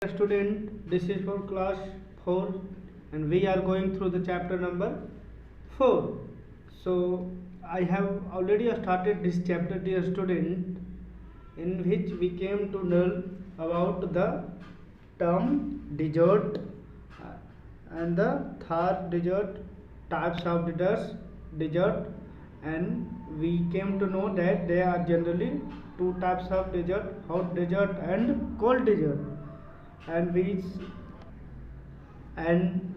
Student, this is for class 4 and we are going through the chapter number 4. So I have already started this chapter, dear student, in which we came to learn about the term desert and the Thar desert, types of desert, and we came to know that there are generally two types of desert, hot desert and cold desert, and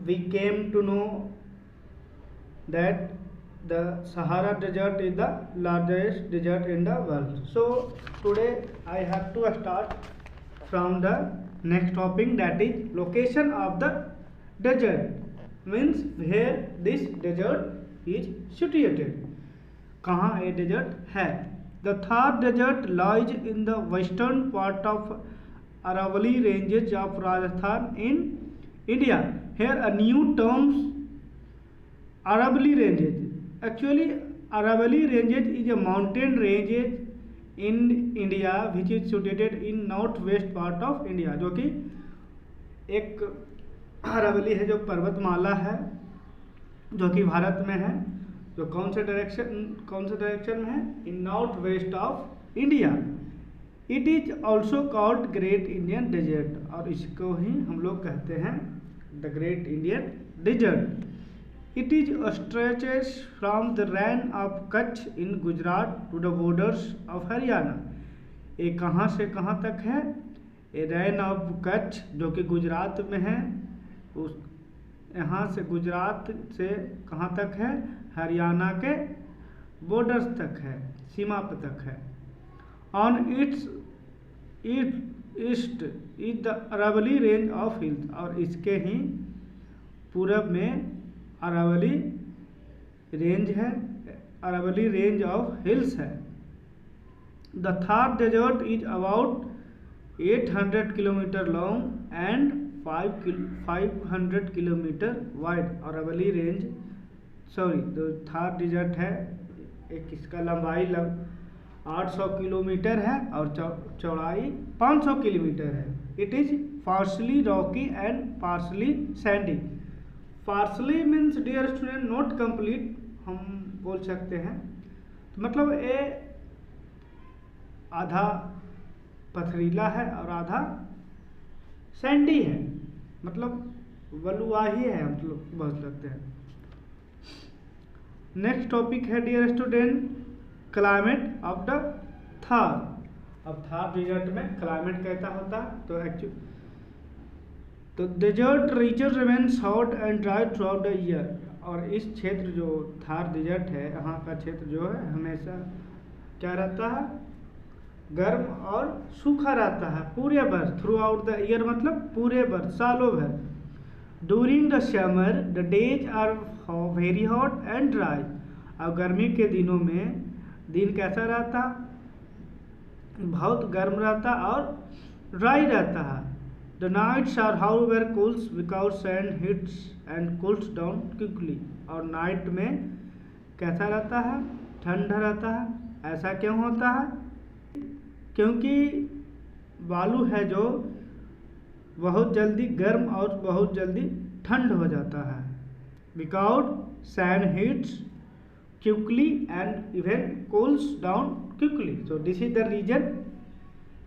we came to know that the Sahara desert is the largest desert in the world. So today I have to start from the next topic, that is location of the desert, means where this desert is situated, कहाँ ये desert है. The Thar desert lies in the western part of Aravalli ranges of Rajasthan in India. Here a new term, Aravalli ranges. Actually Aravalli ranges is a mountain range in India which is situated in northwest part of India. जो कि एक अरावली है जो पर्वतमाला है जो कि भारत में है, जो कौन से डायरेक्शन में है, in north west of India. It is also called great Indian desert, और इसको ही हम लोग कहते हैं the great Indian desert. It is stretches from the Rann of Kutch in Gujarat to the borders of Haryana. ये कहाँ से कहाँ तक है? ये रैन ऑफ कच्छ जो कि गुजरात में है, उस यहाँ से गुजरात से कहाँ तक है? हरियाणा के बॉर्डर्स तक है, सीमा पे तक है. On its east is the Aravali range of hills, और इसके ही पूरब में अरावली रेंज है, अरावली रेंज ऑफ हिल्स है. The Thar desert is about 800 kilometre long and 500 kilometre wide. Aravali range जो थार डिजर्ट है, एक इसका लंबाई 800 किलोमीटर है और चौड़ाई 500 किलोमीटर है. It is partially rocky and partially sandy. Partially means dear student not complete हम बोल सकते हैं, तो मतलब ये आधा पथरीला है और आधा सैंडी है, मतलब बलुआही है, हम लोग बोल सकते हैं. नेक्स्ट टॉपिक है dear student climate of the Thar. अब थार डिजर्ट में क्लाइमेट कैसा होता है? तो desert region remains hot and dry throughout the year. और इस क्षेत्र जो थार डिजर्ट है, यहाँ का क्षेत्र जो है हमेशा क्या रहता है? गर्म और सूखा रहता है पूरे वर्ष. थ्रू आउट द ईयर मतलब पूरे वर्ष, सालों भर. During the summer the days are very hot and dry. और गर्मी के दिनों में दिन कैसा रहता? बहुत गर्म रहता और ड्राई रहता है. The nights are however cools because sand hits and cools down quickly. और नाइट में कैसा रहता है? ठंडा रहता है. ऐसा क्यों होता है? क्योंकि बालू है जो बहुत जल्दी गर्म और बहुत जल्दी ठंड हो जाता है. Because sand heats quickly and even cools down quickly. So this is the reason.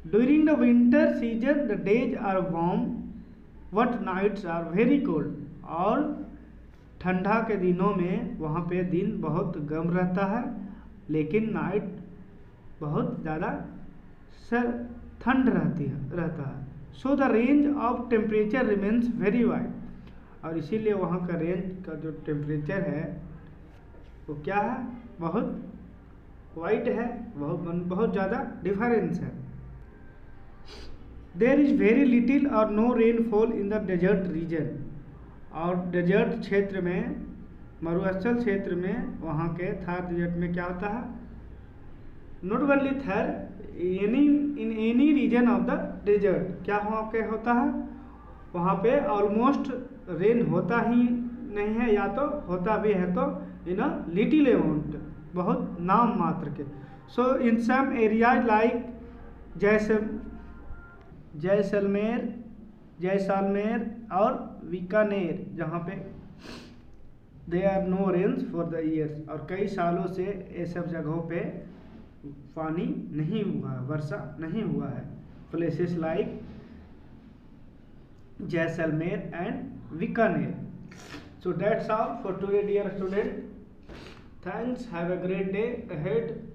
During the winter season the days are warm but nights are very cold. और ठंडा के दिनों में वहाँ पे दिन बहुत गर्म रहता है, लेकिन नाइट बहुत ज़्यादा ठंड रहता है. So the range of temperature remains very wide. और इसीलिए वहाँ का रेंज का जो टेम्परेचर है वो क्या है? बहुत वाइड है, बहुत ज़्यादा डिफरेंस है. देयर इज वेरी लिटिल और no rainfall in the desert region. और डेजर्ट क्षेत्र में, मरुस्थल क्षेत्र में, वहाँ के थार डेजर्ट में क्या होता है? Not only Thar, in any region of the desert क्या वहाँ के होता है? वहाँ पे ऑलमोस्ट रेन होता ही नहीं है, या तो होता भी है तो इन अ लिटिल अमाउंट, बहुत नाम मात्र के. So in some areas like Jaisalmer Jaisalmer और बीकानेर, जहाँ पे there are no rains for the years, और कई सालों से ये सब जगहों पे पानी नहीं हुआ है, वर्षा नहीं हुआ है। Places like Jaisalmer and Bikaner. So that's all for today, dear student. Thanks. Have a great day ahead.